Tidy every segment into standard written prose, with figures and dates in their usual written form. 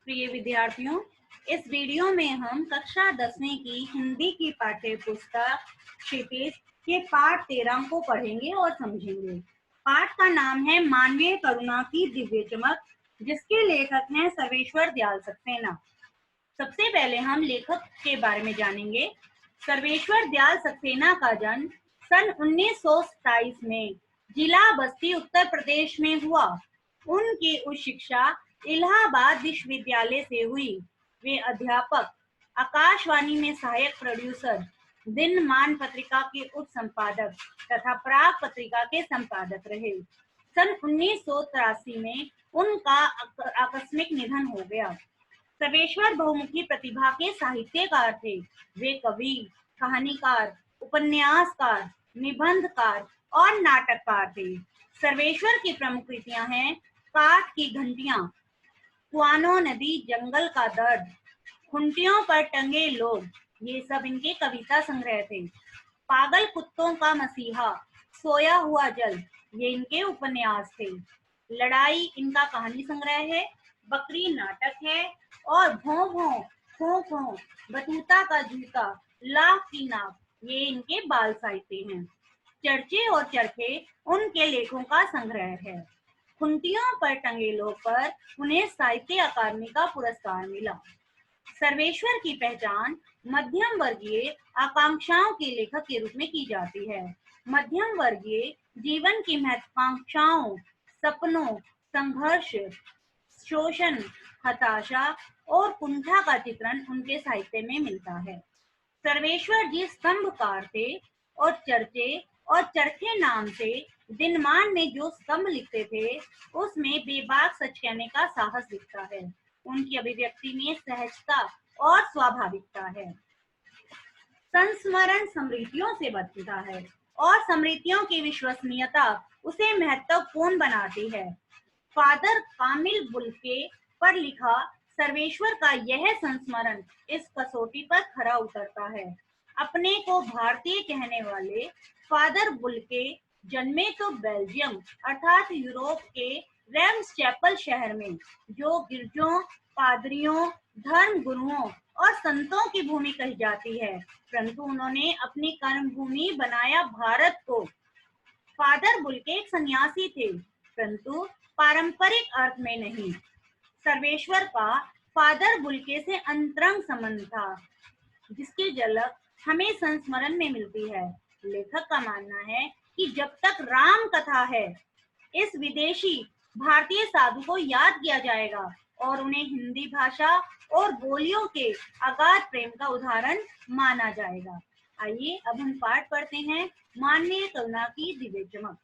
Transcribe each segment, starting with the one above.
प्रिय विद्यार्थियों, इस वीडियो में हम कक्षा 10वीं की हिंदी की पाठ्य पुस्तक क्षितिज के पाठ 13 को पढ़ेंगे और समझेंगे। पाठ का नाम है मानवीय करुणा की दिव्य चमक, जिसके लेखक हैं सर्वेश्वर दयाल सक्सेना। सबसे पहले हम लेखक के बारे में जानेंगे। सर्वेश्वर दयाल सक्सेना का जन्म सन 1927 में जिला बस्ती उत्तर प्रदेश में हुआ। उनकी उच्च शिक्षा इलाहाबाद विश्वविद्यालय से हुई। वे अध्यापक, आकाशवाणी में सहायक प्रोड्यूसर, दिनमान पत्रिका के उप संपादक तथा प्राग पत्रिका के संपादक रहे। सन 1983 में उनका आकस्मिक निधन हो गया। सर्वेश्वर बहुमुखी प्रतिभा के साहित्यकार थे। वे कवि, कहानीकार, उपन्यासकार, निबंधकार और नाटककार थे। सर्वेश्वर की प्रमुख कृतियां हैं काठ की घंटियां, कुआनो नदी, जंगल का दर्द, खुंटियों पर टंगे लोग, ये सब इनके कविता संग्रह थे। पागल कुत्तों का मसीहा, सोया हुआ जल, ये इनके उपन्यास थे। लड़ाई इनका कहानी संग्रह है। बकरी नाटक है और भों भों, खो खो, बतूता का जूता, लाख की नाक, ये इनके बाल साहित्य हैं। चर्चे और चरखे उनके लेखों का संग्रह है। खुंटियों पर टंगे लोग पर उन्हें साहित्य अकादमी का पुरस्कार मिला। सर्वेश्वर की पहचान मध्यम वर्गीय आकांक्षाओं के लेखक के रूप में की जाती है। मध्यम वर्गीय जीवन की महत्वाकांक्षाओं, सपनों, संघर्ष, शोषण, हताशा और कुंठा का चित्रण उनके साहित्य में मिलता है। सर्वेश्वर जी स्तंभकार थे और चर्चे और चरखे नाम से दिनमान में जो स्तंभ लिखते थे, उसमें बेबाक सच कहने का साहस दिखता है। उनकी अभिव्यक्ति में सहजता और स्वाभाविकता है। संस्मरण स्मृतियों से बचता है और स्मृतियों की विश्वसनीयता उसे महत्वपूर्ण बनाती है। फादर कामिल बुल्के पर लिखा सर्वेश्वर का यह संस्मरण इस कसौटी पर खरा उतरता है। अपने को भारतीय कहने वाले फादर बुल्के जन्मे तो बेल्जियम अर्थात यूरोप के रेम्स चैपल शहर में, जो गिरजों, पादरियों, धर्म गुरुओं और संतों की भूमि कही जाती है, परंतु उन्होंने अपनी कर्म भूमि बनाया भारत को। फादर बुल्के एक सन्यासी थे, परंतु पारंपरिक अर्थ में नहीं। सर्वेश्वर का फादर बुल्के से अंतरंग संबंध था, जिसकी झलक हमें संस्मरण में मिलती है। लेखक का मानना है कि जब तक राम कथा है, इस विदेशी भारतीय साधु को याद किया जाएगा और उन्हें हिंदी भाषा और बोलियों के अगाध प्रेम का उदाहरण माना जाएगा। आइए अब हम पाठ पढ़ते हैं, मानवीय करुणा की दिव्य चमक।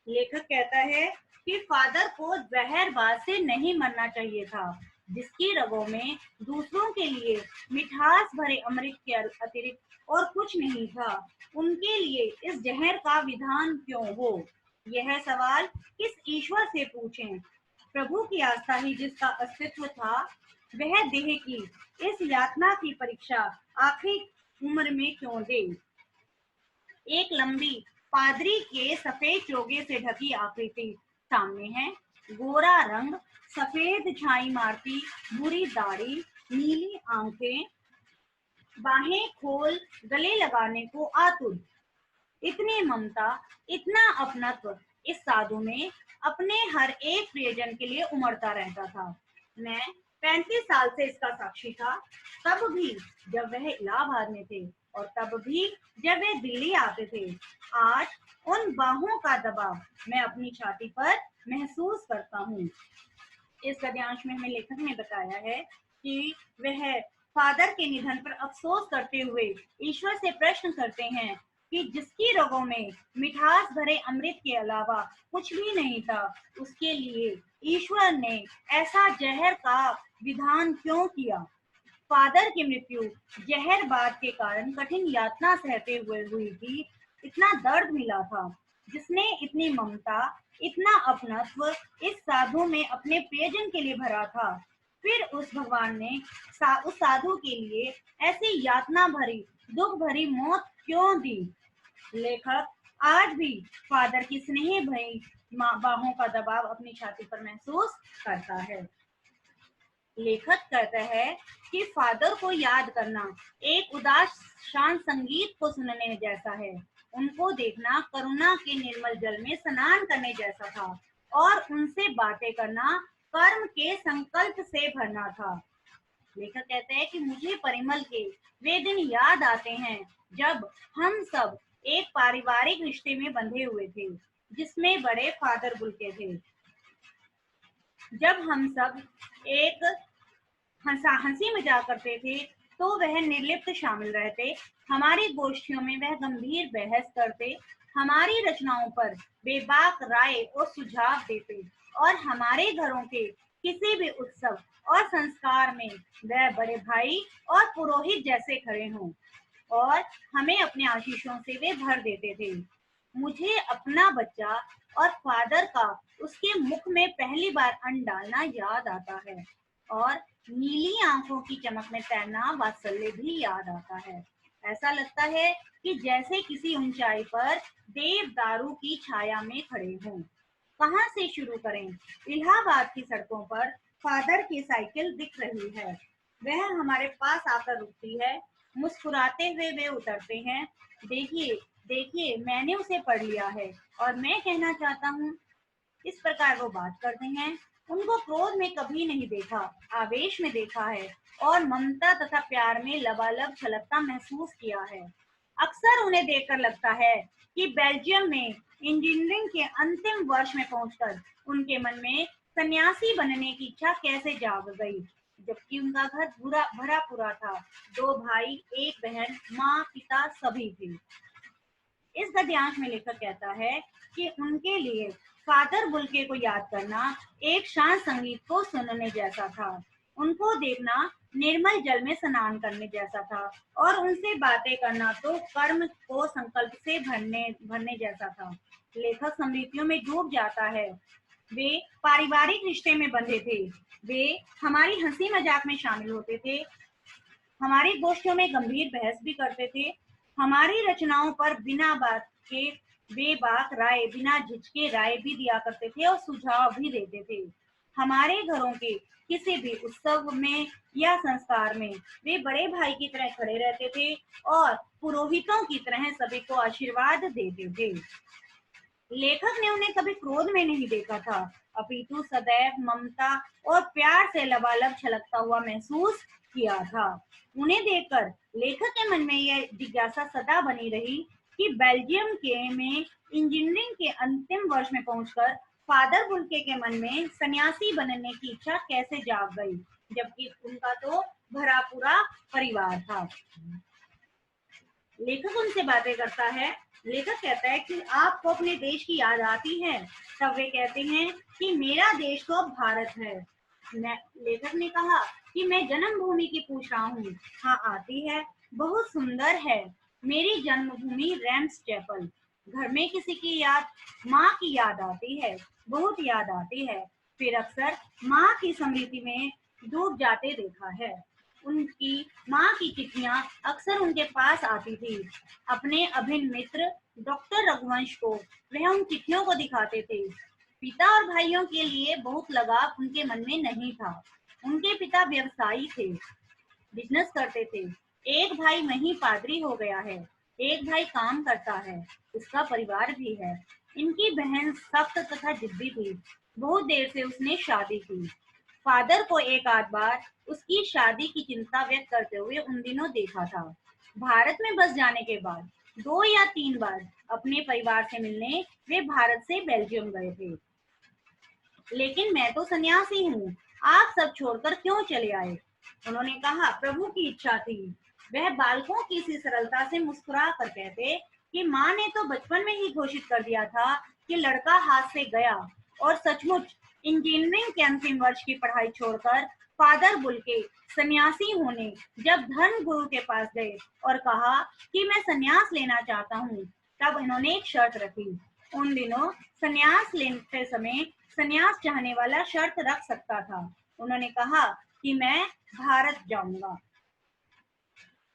लेखक कहता है कि फादर को जहरबाज से नहीं मरना चाहिए था, जिसकी रगों में दूसरों के लिए मिठास भरे अमृत के अतिरिक्त और कुछ नहीं था। उनके लिए इस जहर का विधान क्यों हो? यह सवाल किस ईश्वर से पूछें? प्रभु की आस्था ही जिसका अस्तित्व था, वह देह की इस यातना की परीक्षा आखिरी उम्र में क्यों दे? एक लंबी पादरी के सफेद चोगे से ढकी आकृति सामने है। गोरा रंग, सफेद छाई मारती बुरी दाढ़ी, नीली आंखें, बाहें खोल गले लगाने को आतुर। इतनी ममता, इतना अपनत्व इस साधु में अपने हर एक प्रियजन के लिए उमड़ता रहता था। मैं 35 साल से इसका साक्षी था, तब भी जब वह इलाहाबाद में थे और तब भी जब वे दिल्ली आते थे। आज उन बाहों का दबाव मैं अपनी छाती पर महसूस करता हूँ। इस गद्यांश में हमें लेखक ने बताया है कि वह फादर के निधन पर अफसोस करते हुए ईश्वर से प्रश्न करते हैं कि जिसकी रगों में मिठास भरे अमृत के अलावा कुछ भी नहीं था, उसके लिए ईश्वर ने ऐसा जहर का विधान क्यों किया? फादर की मृत्यु जहरबाद के कारण कठिन यातना सहते हुए हुई थी। इतना दर्द मिला था, जिसने इतनी ममता, इतना अपनत्व इस साधु में अपने प्रियजन के लिए भरा था। फिर उस भगवान ने उस साधु के लिए ऐसी यातना भरी, दुख भरी मौत क्यों दी? लेखक आज भी फादर की स्नेह भरी बाहों का दबाव अपनी छाती पर महसूस करता है। लेखक कहता है कि फादर को याद करना एक उदास शांत संगीत को सुनने जैसा है। उनको देखना करुणा के निर्मल जल में स्नान करने जैसा था और उनसे बातें करना कर्म के संकल्प से भरना था। लेखक कहते हैं कि मुझे परिमल के वे दिन याद आते हैं जब हम सब एक पारिवारिक रिश्ते में बंधे हुए थे, जिसमें बड़े फादर बुल्के थे। जब हम सब एक हंसी मजाक करते थे तो वह निर्लिप्त शामिल रहते। हमारी गोष्ठियों में वह गंभीर बहस करते, हमारी रचनाओं पर बेबाक राय और सुझाव देते और हमारे घरों के किसी भी उत्सव और संस्कार में वह बड़े भाई और पुरोहित जैसे खड़े हों और हमें अपने आशीषों से वे भर देते थे। मुझे अपना बच्चा और फादर का उसके मुख में पहली बार अन्न डालना याद आता है और नीली आंखों की चमक में तैरना वात्सल्य भी याद आता है। ऐसा लगता है कि जैसे किसी ऊंचाई पर देवदारू की छाया में खड़े हों। कहाँ से शुरू करें? इलाहाबाद की सड़कों पर फादर की साइकिल दिख रही है। वह हमारे पास आकर रुकती है। मुस्कुराते हुए वे उतरते हैं। देखिए, देखिए, मैंने उसे पढ़ लिया है और मैं कहना चाहता हूँ। इस प्रकार वो बात करते हैं। उनको क्रोध में कभी नहीं देखा, आवेश में देखा है और ममता तथा प्यार में लबालब छलकता महसूस किया है। अक्सर उन्हें देखकर लगता है कि बेल्जियम में इंजीनियरिंग के अंतिम वर्ष में पहुंचकर उनके मन में सन्यासी बनने की इच्छा कैसे जाग गई, जबकि उनका घर भरा पूरा था। 2 भाई, 1 बहन, माँ, पिता सभी थे। इस गद्यांश में लेखक कहता है कि उनके लिए फादर बुल्के को याद करना एक शांत संगीत को सुनने जैसा था। उनको देखना निर्मल जल में स्नान करने जैसा था और उनसे बातें करना तो कर्म को संकल्प से भरने भरने जैसा था। लेखक स्मृतियों में डूब जाता है। वे पारिवारिक रिश्ते में बंधे थे। वे हमारी हंसी मजाक में शामिल होते थे, हमारी गोष्ठियों में गंभीर बहस भी करते थे, हमारी रचनाओं पर बिना बात के बेबाक राय, बिना झिझके राय भी दिया करते थे और सुझाव भी देते थे। हमारे घरों के किसी भी उत्सव में या संस्कार में वे बड़े भाई की तरह खड़े रहते थे और पुरोहितों की तरह सभी को आशीर्वाद देते थे। लेखक ने उन्हें कभी क्रोध में नहीं देखा था, अपितु सदैव ममता और प्यार से लबालब छलकता हुआ महसूस किया था। उन्हें देखकर लेखक के मन में यह जिज्ञासा सदा बनी रही कि बेल्जियम के में इंजीनियरिंग के अंतिम वर्ष में पहुंचकर फादर बुल्के के मन में सन्यासी बनने की इच्छा कैसे जाग गई, जबकि उनका तो भरा पूरा परिवार था। लेखक उनसे बातें करता है। लेखक कहता है कि आपको अपने देश की याद आती है। तब वे कहते हैं कि मेरा देश तो भारत है। लेखक ने कहा कि मैं जन्मभूमि की पूछ रहा हूँ। हाँ, आती है, बहुत सुंदर है। मेरी जन्मभूमि रैम्स चैपल। घर में किसी की याद, माँ की याद आती है, बहुत याद आती है। फिर अक्सर माँ की स्मृति में डूब जाते देखा है। उनकी माँ की चिट्ठियां अक्सर उनके पास आती थी। अपने अभिन्न मित्र डॉक्टर रघुवंश को वह उन चिट्ठियों को दिखाते थे। पिता और भाइयों के लिए बहुत लगाव उनके मन में नहीं था। उनके पिता व्यवसायी थे, बिजनेस करते थे। एक भाई वहीं पादरी हो गया है, एक भाई काम करता है, उसका परिवार भी है। इनकी बहन सख्त तथा जिद्दी थी। बहुत देर से उसने शादी की। फादर को एक आध बार उसकी शादी की चिंता व्यक्त करते हुए उन दिनों देखा था। भारत में बस जाने के बाद 2 या 3 बार अपने परिवार से मिलने वे भारत से बेल्जियम गए थे। लेकिन मैं तो सन्यासी हूँ, आप सब छोड़कर क्यों चले आए? उन्होंने कहा, प्रभु की इच्छा थी। वह बालकों की सी सरलता से मुस्कुरा कर कहते कि माँ ने तो बचपन में ही घोषित कर दिया था कि लड़का हाथ से गया। और सचमुच इंजीनियरिंग के अंतिम वर्ष की पढ़ाई छोड़कर फादर बुल्के सन्यासी होने जब धर्म गुरु के पास गए और कहा कि मैं सन्यास लेना चाहता हूँ, तब इन्होंने एक शर्त रखी। उन दिनों सन्यास लेते समय सन्यास चाहने वाला शर्त रख सकता था। उन्होंने कहा कि मैं भारत जाऊंगा।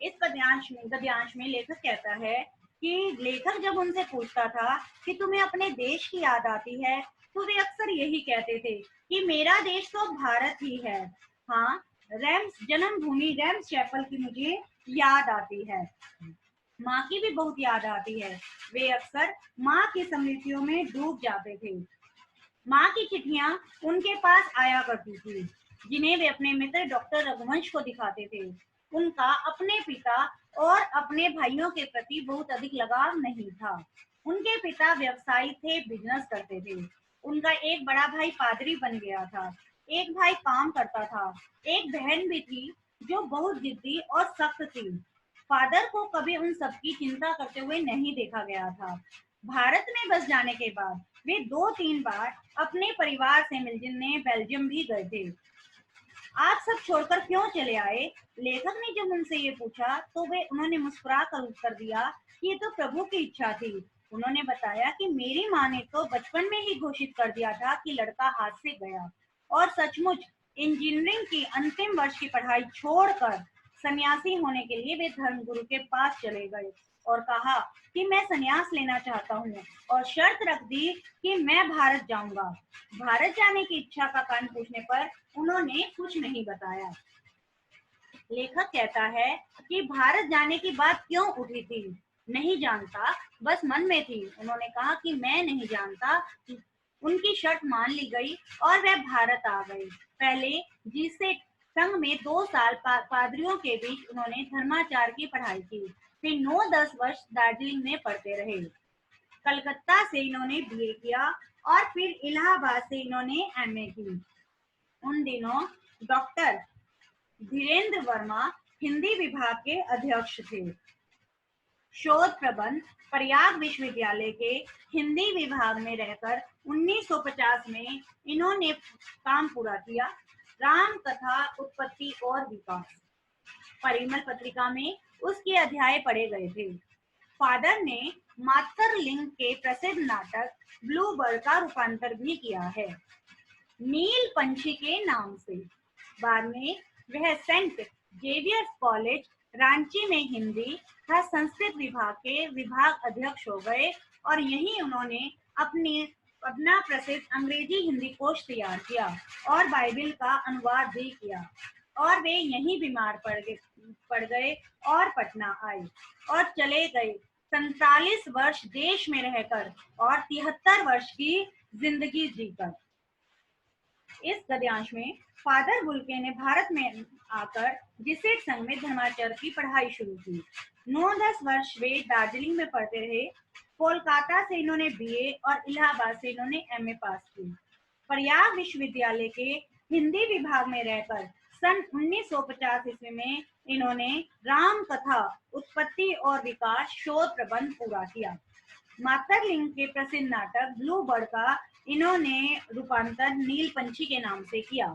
इस गद्यांश में लेखक कहता है कि लेखक जब उनसे पूछता था कि तुम्हें अपने देश की याद आती है, तो वे अक्सर यही कहते थे कि मेरा देश तो भारत ही है। हाँ, रैम्स जन्मभूमि रैम्स चैपल की मुझे याद आती है। माँ की भी बहुत याद आती है। वे अक्सर माँ की स्मृतियों में डूब जाते थे। माँ की चिट्ठियाँ उनके पास आया करती थी, जिन्हें वे अपने मित्र डॉक्टर रघुवंश को दिखाते थे। उनका अपने पिता और अपने भाइयों के प्रति बहुत अधिक लगाव नहीं था। उनके पिता व्यवसायी थे, बिजनेस करते थे। उनका एक बड़ा भाई पादरी बन गया था। एक भाई काम करता था। एक बहन भी थी जो बहुत जिद्दी और सख्त थी। फादर को कभी उन सबकी चिंता करते हुए नहीं देखा गया था। भारत में बस जाने के बाद वे 2-3 बार अपने परिवार से मिलने बेल्जियम भी गए थे। आप सब छोड़कर क्यों चले आए? लेखक ने जब उनसे ये पूछा तो वे उन्होंने मुस्कुरा कर उत्तर दिया कि ये तो प्रभु की इच्छा थी। उन्होंने बताया कि मेरी माँ ने तो बचपन में ही घोषित कर दिया था कि लड़का हाथ से गया, और सचमुच इंजीनियरिंग की अंतिम वर्ष की पढ़ाई छोड़कर सन्यासी होने के लिए वे धर्मगुरु के पास चले गए और कहा कि मैं सन्यास लेना चाहता हूँ, और शर्त रख दी कि मैं भारत जाऊंगा। भारत जाने की इच्छा का कारण पूछने पर उन्होंने कुछ नहीं बताया। लेखक कहता है कि भारत जाने की बात क्यों उठी थी, नहीं जानता, बस मन में थी। उन्होंने कहा कि मैं नहीं जानता। उनकी शर्त मान ली गई और वह भारत आ गए। पहले जिसे संघ में 2 साल पादरियों के बीच उन्होंने धर्माचार की पढ़ाई की। फिर 9-10 वर्ष दार्जिलिंग में पढ़ते रहे। कलकत्ता से इन्होंने बीए किया और फिर इलाहाबाद से इन्होंने एमए की। उन दिनों डॉक्टर धीरेन्द्र वर्मा हिंदी विभाग के अध्यक्ष थे। शोध प्रबंध प्रयाग विश्वविद्यालय के हिंदी विभाग में रहकर 1950 में इन्होंने काम पूरा किया। राम कथा उत्पत्ति और विकास परिमल पत्रिका में उसके अध्याय पढ़े गए थे। फादर ने मातरलिंग के प्रसिद्ध नाटक ब्लू बर्ड का रूपांतर भी किया है, नील पंछी के नाम से। बाद में वह सेंट जेवियर्स कॉलेज रांची में हिंदी तथा संस्कृत विभाग के विभाग अध्यक्ष हो गए, और यहीं उन्होंने अपना प्रसिद्ध अंग्रेजी हिंदी कोश तैयार किया और बाइबिल का अनुवाद भी किया। और वे यहीं बीमार पड़ गए और पटना आए और चले गए 47 वर्ष देश में रहकर और 73 वर्ष की जिंदगी जीकर। इस गद्यांश में फादर बुल्के ने भारत में आकर जिसेट संघ में धर्माचर्य की पढ़ाई शुरू की। 9-10 वर्ष वे दार्जिलिंग में पढ़ते रहे। कोलकाता से इन्होंने बीए और इलाहाबाद से इन्होंने एमए पास की। प्रयाग विश्वविद्यालय के हिंदी विभाग में रहकर सन 1950 ईस्वी में इन्होंने राम कथा उत्पत्ति और विकास शोध प्रबंध पूरा किया। मातरलिंग के प्रसिद्ध नाटक ब्लू बर्ड का इन्होंने रूपांतर नील पंछी के नाम से किया।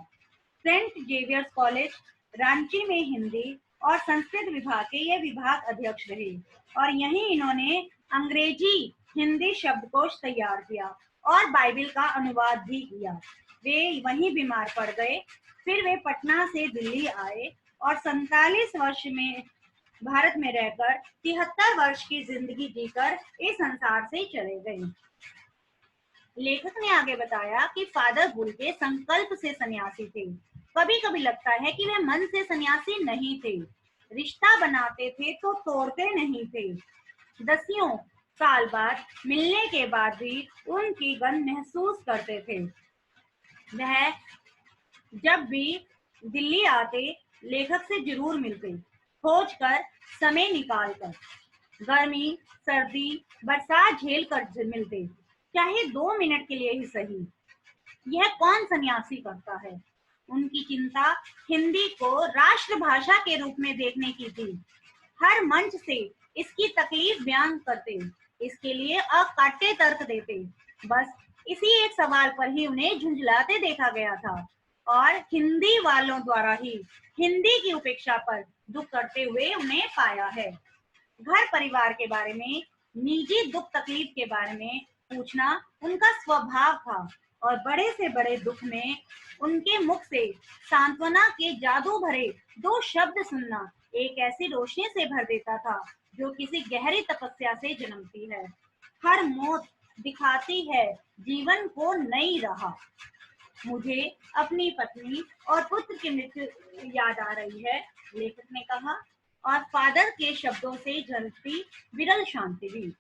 सेंट जेवियर्स कॉलेज रांची में हिंदी और संस्कृत विभाग के ये विभाग अध्यक्ष रहे, और यहीं इन्होंने अंग्रेजी हिंदी शब्दकोश तैयार किया और बाइबिल का अनुवाद भी किया। वे वहीं बीमार पड़ गए। फिर वे पटना से दिल्ली आए और 47 वर्ष में भारत में रहकर 73 वर्ष की जिंदगी जीकर इस संसार से चले गए। लेखक ने आगे बताया कि फादर बुल्के संकल्प से सन्यासी थे। कभी कभी लगता है कि वे मन से सन्यासी नहीं थे। रिश्ता बनाते थे तो तोड़ते नहीं थे। 10 साल बाद मिलने के बाद भी उनकी गंध महसूस करते थे। वह जब भी दिल्ली आते लेखक से जरूर मिलते, खोज कर समय निकाल कर। गर्मी सर्दी बरसात झेल कर मिलते, चाहे 2 मिनट के लिए ही सही। यह कौन सन्यासी करता है? उनकी चिंता हिंदी को राष्ट्रभाषा के रूप में देखने की थी। हर मंच से इसकी तकलीफ बयान करते, इसके लिए अकाट्य तर्क देते। बस इसी एक सवाल पर ही उन्हें झुंझलाते देखा गया था, और हिंदी वालों द्वारा ही हिंदी की उपेक्षा पर दुख करते हुए उन्हें पाया है। घर परिवार के बारे में, निजी दुख तकलीफ के बारे में पूछना उनका स्वभाव था, और बड़े से बड़े दुख में उनके मुख से सांत्वना के जादू भरे 2 शब्द सुनना एक ऐसी रोशनी से भर देता था जो किसी गहरी तपस्या से जन्मती है। हर मौत दिखाती है जीवन को नई राह। मुझे अपनी पत्नी और पुत्र की मृत्यु याद आ रही है, लेखक ने कहा, और फादर के शब्दों से झलकती विरल शांति भी।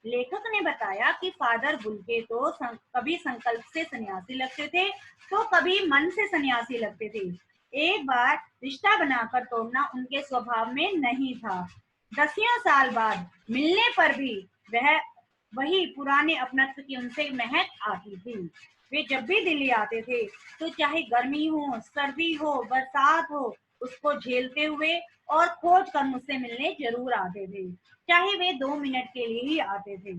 लेखक ने बताया कि फादर बुल्के तो कभी संकल्प से सन्यासी लगते थे, तो कभी मन से सन्यासी लगते थे। एक बार रिश्ता बनाकर तोड़ना उनके स्वभाव में नहीं था। दसियों साल बाद मिलने पर भी वह वही पुराने अपनत्व की उनसे महक आती थी। वे जब भी दिल्ली आते थे तो चाहे गर्मी हो, सर्दी हो, बरसात हो, उसको झेलते हुए और खोज कर मुझसे मिलने जरूर आते थे, चाहे वे 2 मिनट के लिए ही आते थे।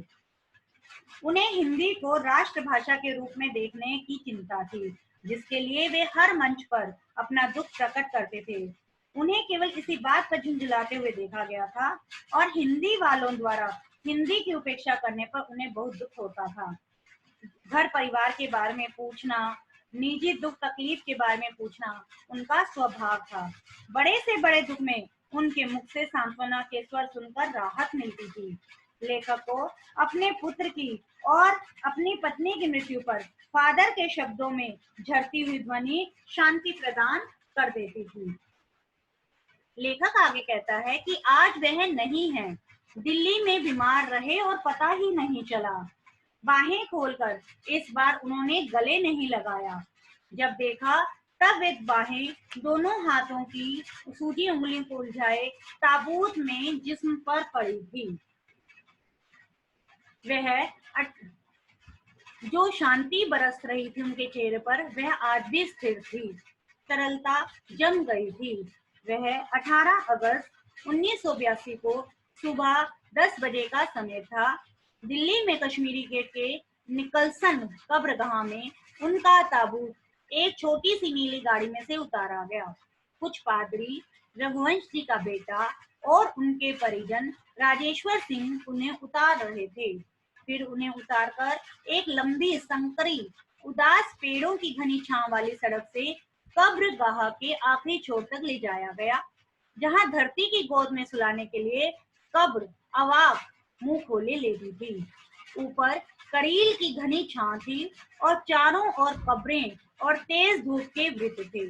उन्हें हिंदी को राष्ट्रभाषा के रूप में देखने की चिंता थी, जिसके लिए वे हर मंच पर अपना दुख प्रकट करते थे। उन्हें केवल इसी बात पर झुंझुलाते हुए देखा गया था, और हिंदी वालों द्वारा हिंदी की उपेक्षा करने पर उन्हें बहुत दुख होता था। घर परिवार के बारे में पूछना, निजी दुख तकलीफ के बारे में पूछना उनका स्वभाव था। बड़े से बड़े दुख में उनके मुख से सांत्वना के स्वर सुनकर राहत मिलती थी। लेखक को अपने पुत्र की और अपनी पत्नी की मृत्यु पर फादर के शब्दों में झरती हुई ध्वनि शांति प्रदान कर देती थी। लेखक आगे कहता है कि आज वह नहीं है, दिल्ली में बीमार रहे और पता ही नहीं चला। बाहें खोलकर इस बार उन्होंने गले नहीं लगाया। जब देखा तब वे बाहें दोनों हाथों की सूजी उंगली को उलझाए ताबूत में जिस्म पर पड़ी थी। वह जो शांति बरस रही थी उनके चेहरे पर, वह आज भी स्थिर थी। तरलता जम गई थी। वह 18 अगस्त 1982 को सुबह 10 बजे का समय था। दिल्ली में कश्मीरी गेट के निकलसन कब्रगाह में उनका ताबूत एक छोटी सी नीली गाड़ी में से उतारा गया। कुछ पादरी, रघुवंश जी का बेटा और उनके परिजन राजेश्वर सिंह उन्हें उतार रहे थे। फिर उन्हें उतारकर एक लंबी संकरी उदास पेड़ों की घनी छांव वाली सड़क से कब्रगाह के आखिरी छोर तक ले जाया गया, जहां धरती की गोद में सुलाने के लिए कब्र अवाक मुंह खोले लेती थी। ऊपर करील की घनी छां थी और चारों ओर कब्रें और तेज धूप के वृत्त थे।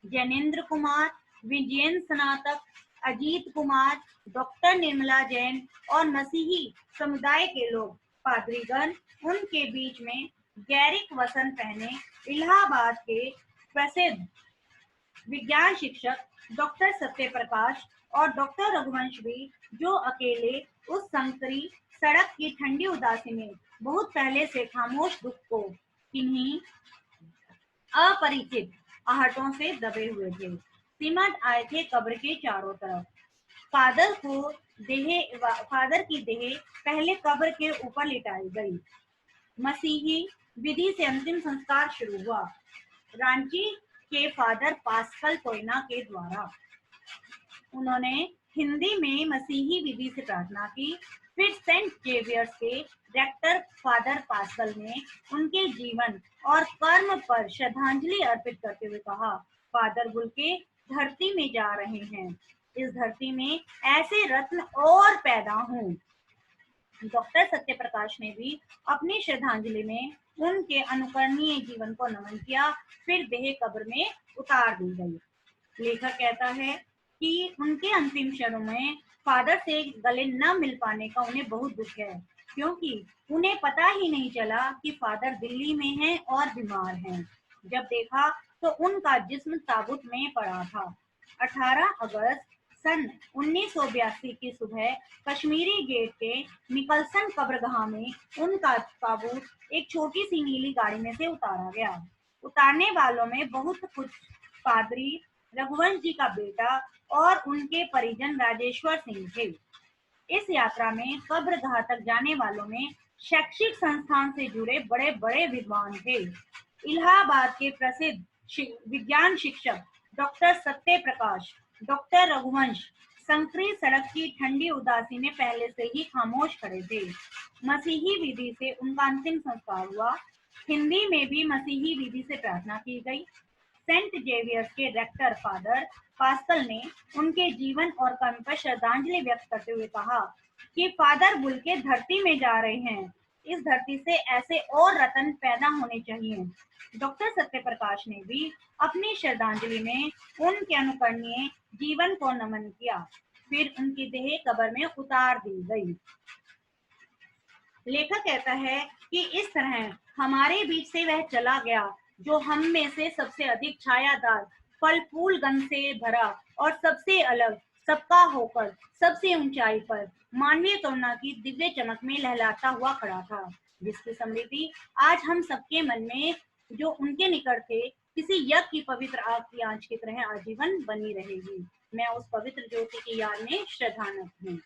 जैनेन्द्र कुमार, विजयन स्नातक, अजीत कुमार, डॉक्टर निर्मला जैन और मसीही समुदाय के लोग पादरीगण उनके बीच में गैरिक वसन पहने इलाहाबाद के प्रसिद्ध विज्ञान शिक्षक डॉक्टर सत्य प्रकाश और डॉक्टर रघुवंश भी, जो अकेले उस संकरी सड़क की ठंडी उदासी में बहुत पहले से खामोश दुख को किन्हीं अपरिचित आहटों से दबे हुए थे, सिमट आए थे कब्र के चारों तरफ। फादर की देह पहले कब्र के ऊपर लिटाई गई। मसीही विधि से अंतिम संस्कार शुरू हुआ, रांची के फादर पास्कल कोयना के द्वारा। उन्होंने हिंदी में मसीही विधि से प्रार्थना की। फिर सेंट जेवियर्स के रेक्टर फादर पास्कल ने उनके जीवन और कर्म पर श्रद्धांजलि अर्पित करते हुए कहा, फादर बुल्के धरती में जा रहे हैं, इस धरती में ऐसे रत्न और पैदा हों। डॉक्टर सत्य प्रकाश ने भी अपनी श्रद्धांजलि में उनके अनुकरणीय जीवन को नमन किया। फिर देह कब्र में उतार दी गई। लेखक कहता है कि उनके अंतिम क्षणों में फादर से गले न मिल पाने का उन्हें बहुत दुख है, क्योंकि उन्हें पता ही नहीं चला कि फादर दिल्ली में हैं और बीमार हैं। जब देखा तो उनका जिस्म ताबूत में पड़ा था। 18 अगस्त सन 1982 की सुबह कश्मीरी गेट के निकलसन कब्रगाह में उनका ताबूत एक छोटी सी नीली गाड़ी में से उतारा गया। उतारने वालों में बहुत कुछ पादरी, रघुवंश जी का बेटा और उनके परिजन राजेश्वर सिंह थे। इस यात्रा में कब्रगाह तक जाने वालों में शैक्षिक संस्थान से जुड़े बड़े बड़े विद्वान थे। इलाहाबाद के प्रसिद्ध विज्ञान शिक्षक डॉक्टर सत्य प्रकाश, डॉक्टर रघुवंश संकरी सड़क की ठंडी उदासी में पहले से ही खामोश खड़े थे। मसीही विधि से उनका अंतिम संस्कार हुआ। हिंदी में भी मसीही विधि से प्रार्थना की गई। सेंट जेवियर्स के रेक्टर फादर पास्कल ने उनके जीवन और कर्म पर श्रद्धांजलि व्यक्त करते हुए कहा कि फादर बुल्के धरती में जा रहे हैं, इस धरती से ऐसे और रतन पैदा होने चाहिए। डॉक्टर सत्यप्रकाश ने भी अपनी श्रद्धांजलि में उनके अनुकरणीय जीवन को नमन किया। फिर उनकी देह कब्र में उतार दी गई। लेखक कहता है कि इस तरह हमारे बीच से वह चला गया जो हम में से सबसे अधिक छायादार, फल फूल गंध से भरा और सबसे अलग, सबका होकर सबसे ऊंचाई पर मानवीय करुणा की दिव्य चमक में लहलाता हुआ खड़ा था, जिसकी स्मृति आज हम सबके मन में जो उनके निकट थे किसी यज्ञ की पवित्र आग की आंच की तरह आजीवन बनी रहेगी। मैं उस पवित्र ज्योति की याद में श्रद्धानत हूँ।